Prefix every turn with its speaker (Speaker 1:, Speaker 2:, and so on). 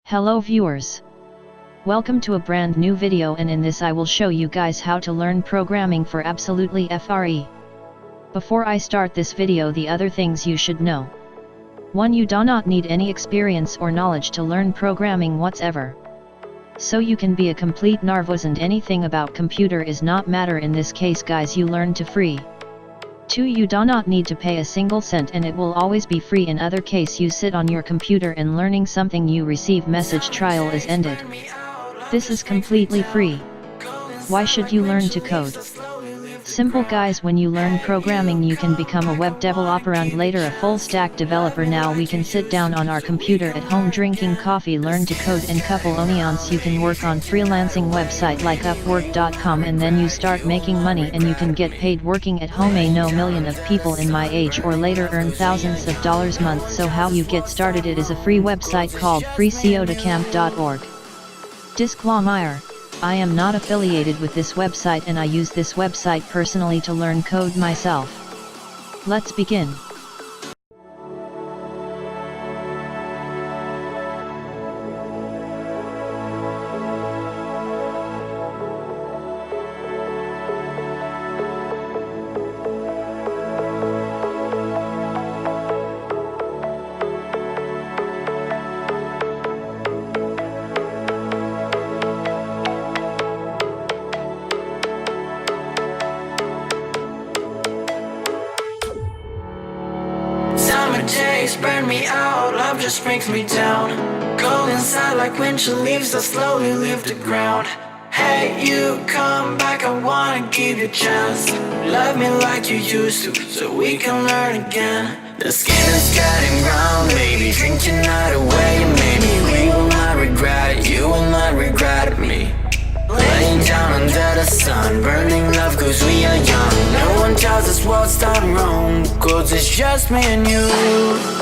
Speaker 1: Hello viewers. Welcome to a brand new video, and in this I will show you guys how to learn programming for absolutely free. Before I start this video, the other things you should know. 1. You do not need any experience or knowledge to learn programming whatsoever. So you can be a complete narvos and anything about computer is not matter in this case guys, you learn to free. 2. You do not need to pay a single cent and it will always be free. In other case you sit on your computer and learning something, you receive message trial is ended. This is completely free. Why should you learn to code? Simple guys, when you learn programming you can become a web developer and later a full stack developer. Now we can sit down on our computer at home drinking coffee, learn to code in couple onions. You can work on freelancing website like upwork.com and then you start making money and you can get paid working at home. I know million of people in my age or later earn thousands of dollars month. So how you get started? It is a free website called freecodecamp.org. Disclaimer: I am not affiliated with this website and I use this website personally to learn code myself. Let's begin.
Speaker 2: Days burn me out, love just brings me down. Cold inside like winter leaves that slowly leave the ground. Hey, you come back, I wanna give you a chance. Love me like you used to, so we can learn again. The skin is getting brown, baby, drink your night away. Maybe we will not regret it, you will not regret me. Laying down under the sun, burning love cause we are young. No one tells us what's done wrong, cause it's just me and you.